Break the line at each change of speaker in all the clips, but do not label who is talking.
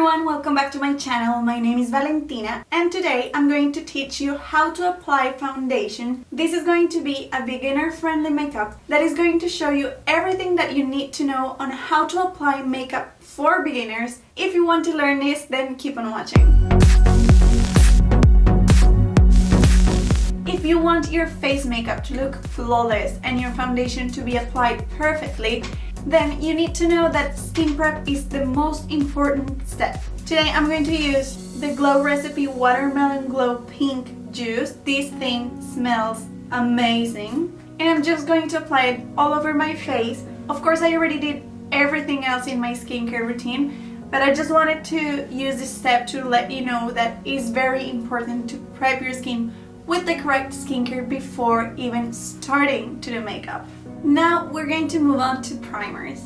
everyone, welcome back to my channel. My name is Valentina and today I'm going to teach you how to apply foundation. This is going to be a beginner-friendly makeup that is going to show you everything that you need to know on how to apply makeup for beginners. If you want to learn this, then keep on watching. If you want your face makeup to look flawless and your foundation to be applied perfectly, then you need to know that skin prep is the most important step. Today I'm going to use the Glow Recipe Watermelon Glow Pink Juice. This thing smells amazing. And I'm just going to apply it all over my face. Of course, I already did everything else in my skincare routine, but I just wanted to use this step to let you know that it's very important to prep your skin with the correct skincare before even starting to do makeup. Now we're going to move on to primers.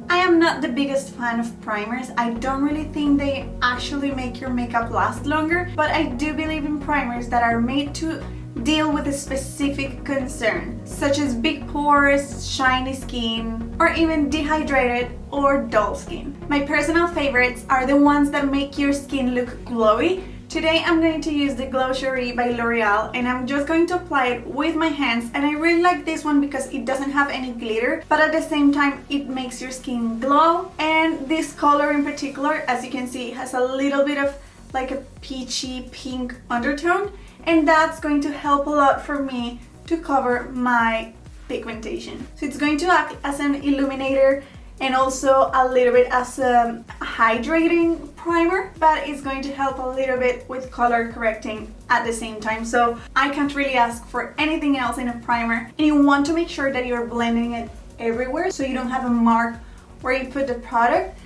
I am not the biggest fan of primers. I don't really think they actually make your makeup last longer, but I do believe in primers that are made to deal with a specific concern, such as big pores, shiny skin, or even dehydrated or dull skin. My personal favorites are the ones that make your skin look glowy. Today I'm going to use the Glow Jouer by L'Oreal and I'm just going to apply it with my hands, and I really like this one because it doesn't have any glitter, but at the same time it makes your skin glow. And this color in particular, as you can see, has a little bit of like a peachy pink undertone, and that's going to help a lot for me to cover my pigmentation. So it's going to act as an illuminator and also a little bit as a hydrating primer, but it's going to help a little bit with color correcting at the same time. So I can't really ask for anything else in a primer, and you want to make sure that you're blending it everywhere so you don't have a mark where you put the product.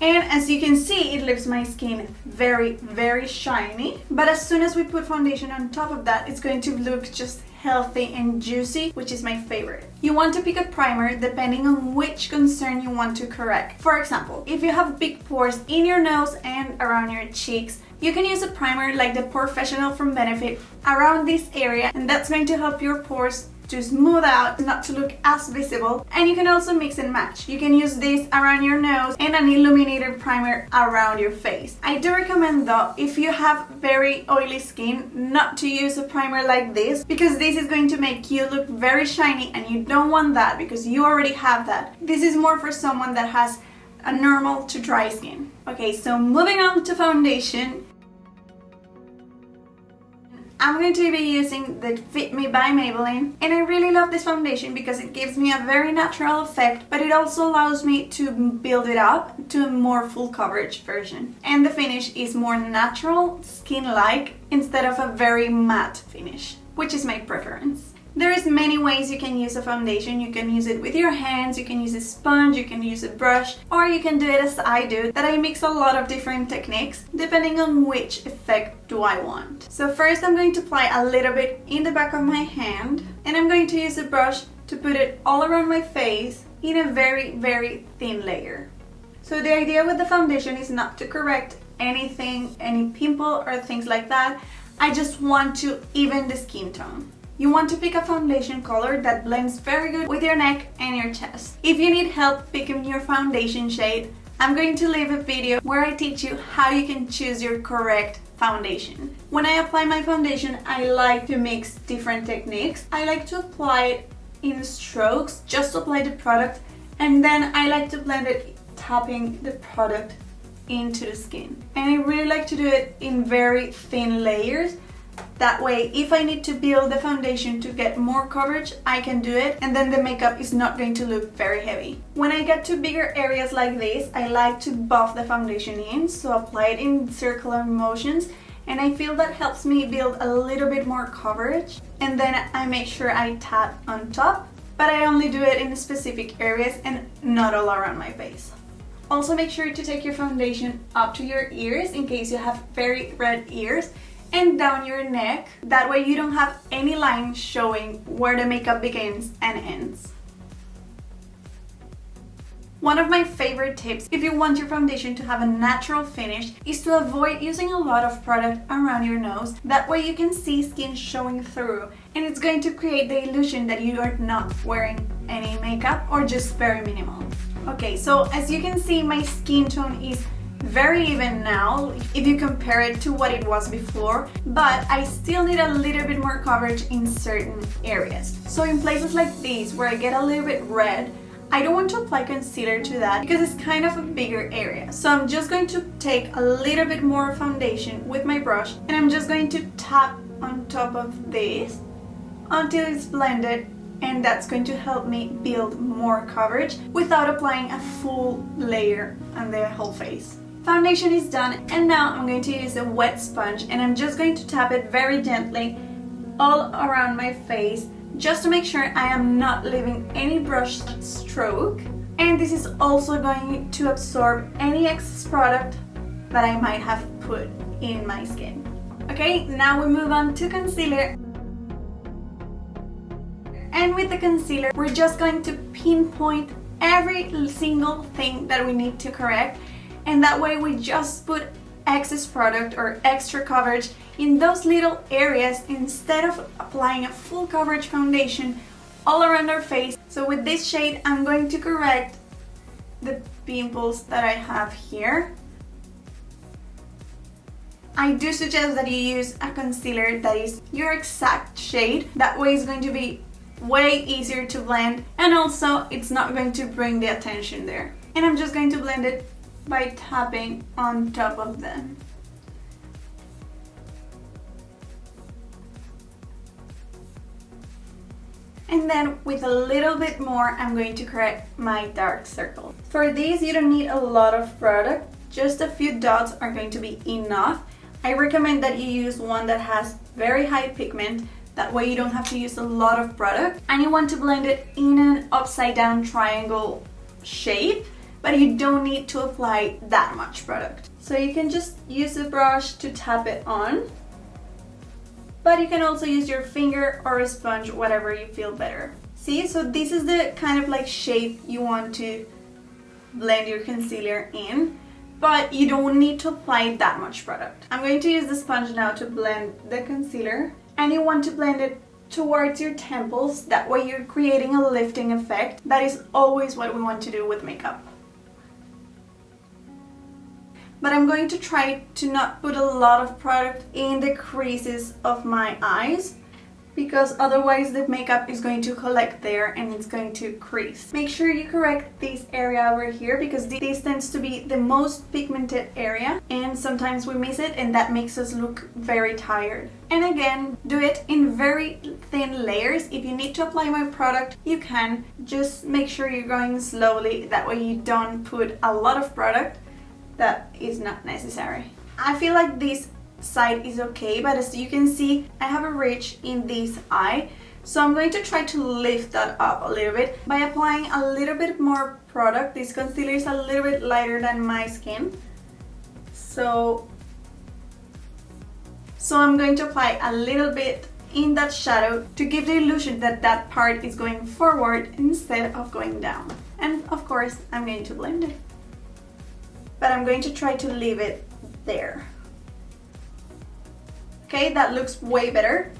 And as you can see, it leaves my skin very shiny, but as soon as we put foundation on top of that, it's going to look just healthy and juicy, which is my favorite. You want to pick a primer depending on which concern you want to correct. For example, if you have big pores in your nose and around your cheeks, you can use a primer like the Professional from Benefit around this area, and that's going to help your pores to smooth out, not to look as visible. And you can also mix and match. You can use this around your nose and an illuminator primer around your face. I do recommend though, if you have very oily skin, not to use a primer like this, because this is going to make you look very shiny and you don't want that because you already have that. This is more for someone that has a normal to dry skin. Okay, so moving on to foundation. I'm going to be using the Fit Me by Maybelline, and I really love this foundation because it gives me a very natural effect, but it also allows me to build it up to a more full coverage version. And the finish is more natural, skin-like, instead of a very matte finish, which is my preference. There is many ways you can use a foundation. You can use it with your hands, you can use a sponge, you can use a brush, or you can do it as I do, that I mix a lot of different techniques depending on which effect do I want. So first I'm going to apply a little bit in the back of my hand, and I'm going to use a brush to put it all around my face in a very thin layer. So the idea with the foundation is not to correct anything, any pimple or things like that. I just want to even the skin tone. You want to pick a foundation color that blends very good with your neck and your chest. If you need help picking your foundation shade, I'm going to leave a video where I teach you how you can choose your correct foundation. When I apply my foundation, I like to mix different techniques. I like to apply it in strokes, just to apply the product, and then I like to blend it tapping the product into the skin. And I really like to do it in very thin layers. That way, if I need to build the foundation to get more coverage, I can do it, and then the makeup is not going to look very heavy. When I get to bigger areas like this, I like to buff the foundation in, so apply it in circular motions, and I feel that helps me build a little bit more coverage. And then I make sure I tap on top, but I only do it in specific areas and not all around my face. Also make sure to take your foundation up to your ears in case you have very red ears, and down your neck. That way you don't have any lines showing where the makeup begins and ends. One of my favorite tips if you want your foundation to have a natural finish is to avoid using a lot of product around your nose. That way you can see skin showing through, and it's going to create the illusion that you are not wearing any makeup or just very minimal. Okay, so as you can see, my skin tone is very even now if you compare it to what it was before, but I still need a little bit more coverage in certain areas. So in places like these where I get a little bit red, I don't want to apply concealer to that because it's kind of a bigger area. So I'm just going to take a little bit more foundation with my brush and I'm just going to tap on top of this until it's blended, and that's going to help me build more coverage without applying a full layer on the whole face. Foundation is done, and now I'm going to use a wet sponge and I'm just going to tap it very gently all around my face just to make sure I am not leaving any brush stroke. And this is also going to absorb any excess product that I might have put in my skin. Okay, now we move on to concealer. And with the concealer, we're just going to pinpoint every single thing that we need to correct, and that way we just put excess product or extra coverage in those little areas instead of applying a full coverage foundation all around our face. So with this shade, I'm going to correct the pimples that I have here. I do suggest that you use a concealer that is your exact shade. That way it's going to be way easier to blend, and also it's not going to bring the attention there. And I'm just going to blend it by tapping on top of them. And then with a little bit more, I'm going to correct my dark circle. For these, you don't need a lot of product, just a few dots are going to be enough. I recommend that you use one that has very high pigment, that way you don't have to use a lot of product. And you want to blend it in an upside down triangle shape, but you don't need to apply that much product. So you can just use the brush to tap it on, but you can also use your finger or a sponge, whatever you feel better. See, so this is the kind of like shape you want to blend your concealer in, but you don't need to apply that much product. I'm going to use the sponge now to blend the concealer, and you want to blend it towards your temples, that way you're creating a lifting effect. That is always what we want to do with makeup. But I'm going to try to not put a lot of product in the creases of my eyes, because otherwise the makeup is going to collect there and it's going to crease. Make sure you correct this area over here, because this tends to be the most pigmented area and sometimes we miss it, and that makes us look very tired. And again, do it in very thin layers. If you need to apply more product, you can. Just make sure you're going slowly, that way you don't put a lot of product that is not necessary. I feel like this side is okay, but as you can see, I have a ridge in this eye, so I'm going to try to lift that up a little bit by applying a little bit more product. This concealer is a little bit lighter than my skin, so I'm going to apply a little bit in that shadow to give the illusion that that part is going forward instead of going down. And of course, I'm going to blend it, but I'm going to try to leave it there. Okay, that looks way better.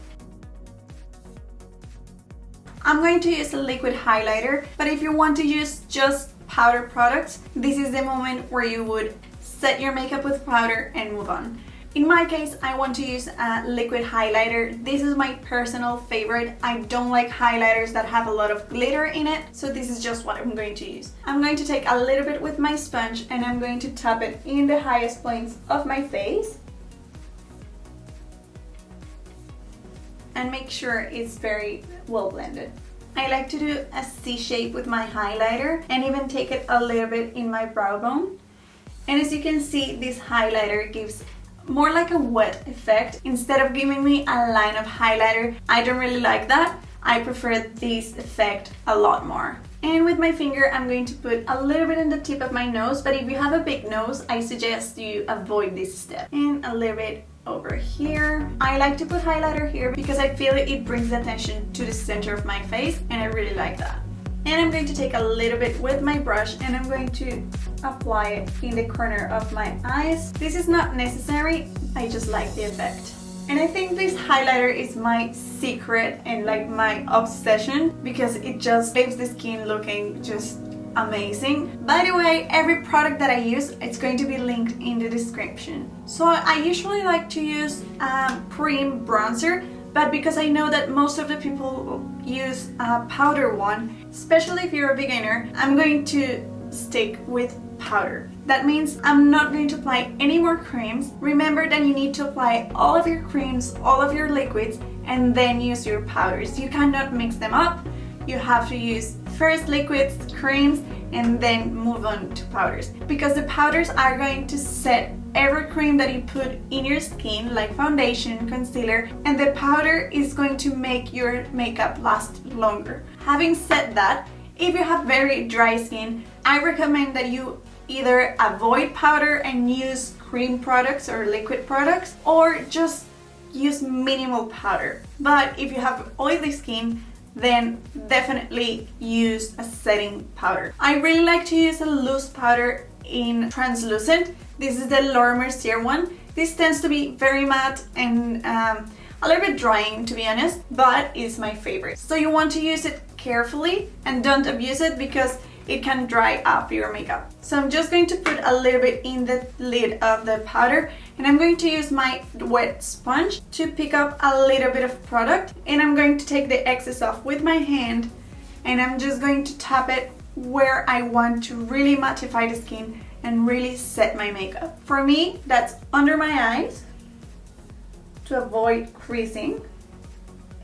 I'm going to use a liquid highlighter, but if you want to use just powder products, this is the moment where you would set your makeup with powder and move on. In my case, I want to use a liquid highlighter. This is my personal favorite. I don't like highlighters that have a lot of glitter in it, so this is just what I'm going to use. I'm going to take a little bit with my sponge and I'm going to tap it in the highest points of my face and make sure it's very well blended. I like to do a C shape with my highlighter and even take it a little bit in my brow bone. And as you can see, this highlighter gives more like a wet effect instead of giving me a line of highlighter. I don't really like that. I prefer this effect a lot more. And with my finger, I'm going to put a little bit in the tip of my nose, but if you have a big nose, I suggest you avoid this step. And a little bit over here. I like to put highlighter here because I feel it brings the attention to the center of my face, and I really like that. And I'm going to take a little bit with my brush and I'm going to apply it in the corner of my eyes. This is not necessary, I just like the effect. And I think this highlighter is my secret and like my obsession, because it just leaves the skin looking just amazing. By the way, every product that I use, it's going to be linked in the description. So I usually like to use a cream bronzer, but because I know that most of the people use a powder one, especially if you're a beginner, I'm going to stick with powder. That means I'm not going to apply any more creams. Remember that you need to apply all of your creams, all of your liquids, and then use your powders. You cannot mix them up. You have to use first liquids, creams, and then move on to powders, because the powders are going to set every cream that you put in your skin, like foundation, concealer, and the powder is going to make your makeup last longer. Having said that, if you have very dry skin, I recommend that you either avoid powder and use cream products or liquid products, or just use minimal powder. But if you have oily skin, then definitely use a setting powder. I really like to use a loose powder in translucent. This is the Mercier one. This tends to be very matte and a little bit drying, to be honest, but it's my favorite. So you want to use it carefully and don't abuse it, because it can dry up your makeup. So I'm just going to put a little bit in the lid of the powder, and I'm going to use my wet sponge to pick up a little bit of product, and I'm going to take the excess off with my hand, and I'm just going to tap it where I want to really mattify the skin and really set my makeup. For me, that's under my eyes to avoid creasing,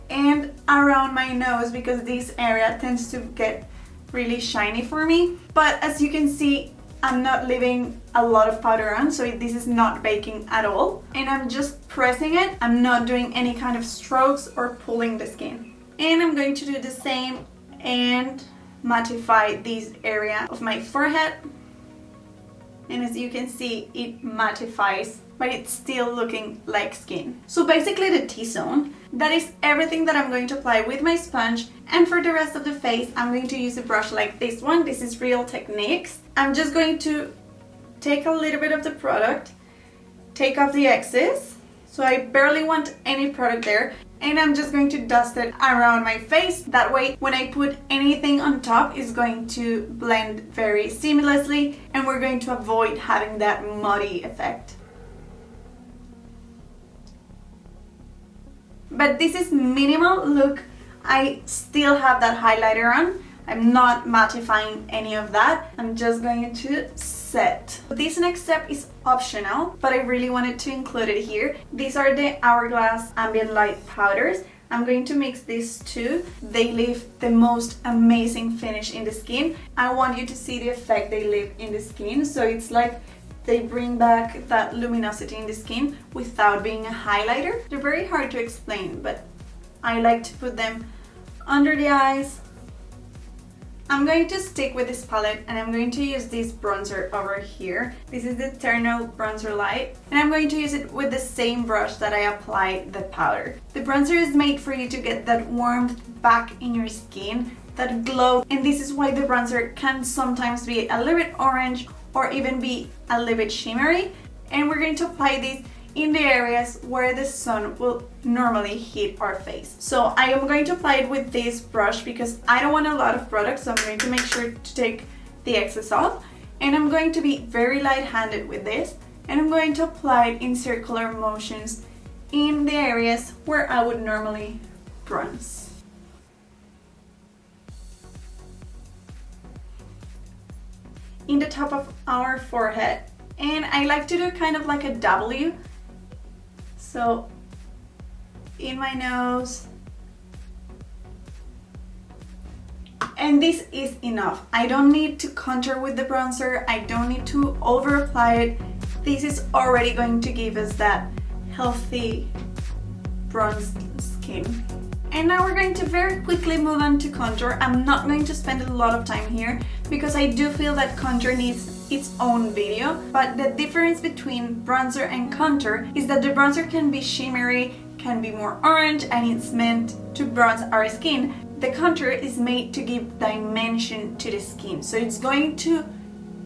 and around my nose, because this area tends to get really shiny for me. But as you can see, I'm not leaving a lot of powder on, so this is not baking at all. And I'm just pressing it. I'm not doing any kind of strokes or pulling the skin. And I'm going to do the same and mattify this area of my forehead. And as you can see, it mattifies, but it's still looking like skin. So basically the T-zone, that is everything that I'm going to apply with my sponge. And for the rest of the face, I'm going to use a brush like this one. This is Real Techniques. I'm just going to take a little bit of the product, take off the excess, so I barely want any product there, and I'm just going to dust it around my face. That way, when I put anything on top, it's going to blend very seamlessly, and we're going to avoid having that muddy effect. But this is minimal. Look, I still have that highlighter on. I'm not mattifying any of that. I'm just going to set. This next step is optional, but I really wanted to include it here. These are the Hourglass Ambient Light powders. I'm going to mix these two. They leave the most amazing finish in the skin. I want you to see the effect they leave in the skin. So it's like they bring back that luminosity in the skin without being a highlighter. They're very hard to explain, but I like to put them under the eyes. I'm going to stick with this palette, and I'm going to use this bronzer over here. This is the Eternal Bronzer Light, and I'm going to use it with the same brush that I applied the powder. The bronzer is made for you to get that warmth back in your skin, that glow, and this is why the bronzer can sometimes be a little bit orange or even be a little bit shimmery. And we're going to apply this in the areas where the sun will normally hit our face. So I am going to apply it with this brush because I don't want a lot of product, so I'm going to make sure to take the excess off. And I'm going to be very light-handed with this, and I'm going to apply it in circular motions in the areas where I would normally bronze. In the top of our forehead, and I like to do kind of like a W. So in my nose, and this is enough. I don't need to contour with the bronzer. I don't need to over apply it. This is already going to give us that healthy bronzed skin. And now we're going to very quickly move on to contour. I'm not going to spend a lot of time here because I do feel that contour needs its own video. But the difference between bronzer and contour is that the bronzer can be shimmery, can be more orange, and it's meant to bronze our skin. The contour is made to give dimension to the skin. So it's going to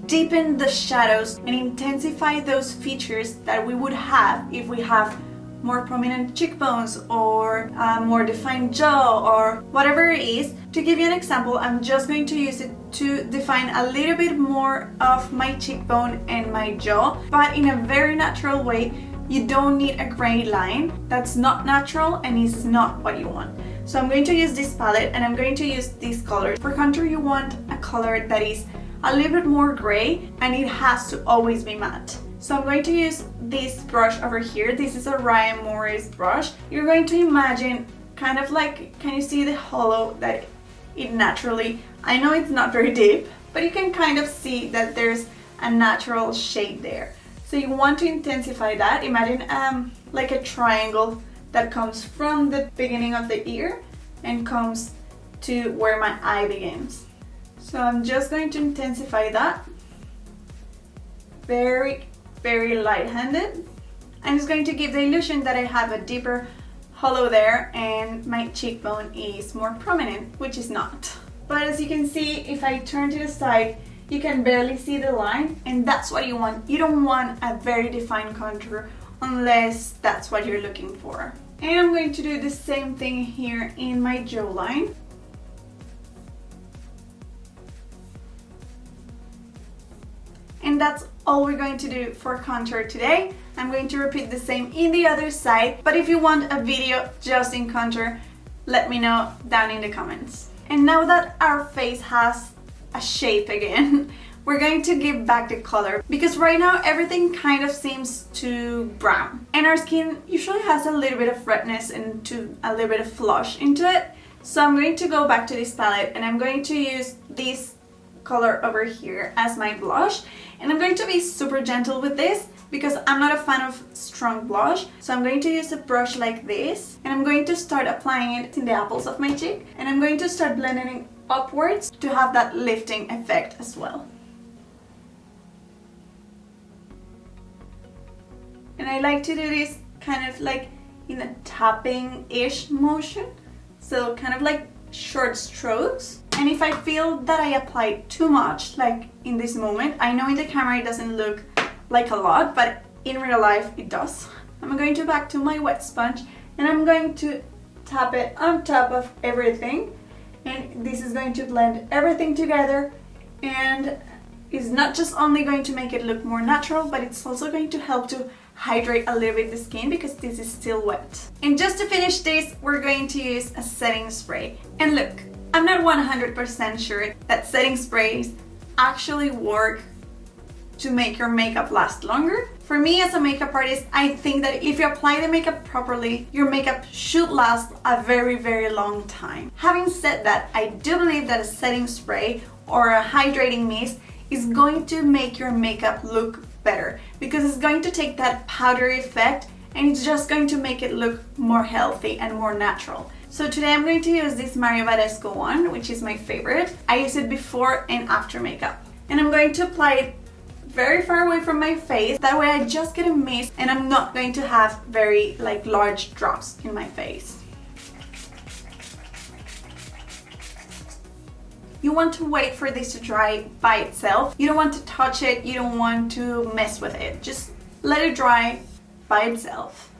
deepen the shadows and intensify those features that we would have if we have more prominent cheekbones or a more defined jaw or whatever it is. To give you an example, I'm just going to use it to define a little bit more of my cheekbone and my jaw, but in a very natural way. You don't need a gray line. That's not natural and is not what you want. So I'm going to use this palette and I'm going to use these colors. For contour, you want a color that is a little bit more gray and it has to always be matte. So I'm going to use this brush over here. This is a Ryan Morris brush. You're going to imagine kind of like, can you see the hollow that it naturally, I know it's not very deep, but you can kind of see that there's a natural shade there. So you want to intensify that. Imagine like a triangle that comes from the beginning of the ear and comes to where my eye begins. So I'm just going to intensify that. Very, very light-handed. I'm just going to give the illusion that I have a deeper hollow there and my cheekbone is more prominent, which is not. But as you can see, if I turn to the side, you can barely see the line, and that's what you want. You don't want a very defined contour unless that's what you're looking for. And I'm going to do the same thing here in my jawline. And that's all we're going to do for contour today. I'm going to repeat the same in the other side, but if you want a video just in contour, let me know down in the comments. And now that our face has a shape again, we're going to give back the color, because right now everything kind of seems too brown and our skin usually has a little bit of redness and a little bit of flush into it. So I'm going to go back to this palette and I'm going to use this color over here as my blush, and I'm going to be super gentle with this because I'm not a fan of strong blush. So I'm going to use a brush like this and I'm going to start applying it in the apples of my cheek, and I'm going to start blending it upwards to have that lifting effect as well. And I like to do this kind of like in a tapping-ish motion, so kind of like short strokes. And if I feel that I applied too much, like in this moment, I know in the camera it doesn't look like a lot, but in real life it does. I'm going to back to my wet sponge and I'm going to tap it on top of everything. And this is going to blend everything together, and is not just only going to make it look more natural, but it's also going to help to hydrate a little bit the skin because this is still wet. And just to finish this, we're going to use a setting spray. And look, I'm not 100% sure that setting sprays actually work to make your makeup last longer. For me as a makeup artist, I think that if you apply the makeup properly, your makeup should last a very, very long time. Having said that, I do believe that a setting spray or a hydrating mist is going to make your makeup look better because it's going to take that powdery effect and it's just going to make it look more healthy and more natural. So today I'm going to use this Mario Badescu one, which is my favorite. I use it before and after makeup. And I'm going to apply it very far away from my face. That way I just get a mist and I'm not going to have very like large drops in my face. You want to wait for this to dry by itself. You don't want to touch it, you don't want to mess with it. Just let it dry by itself.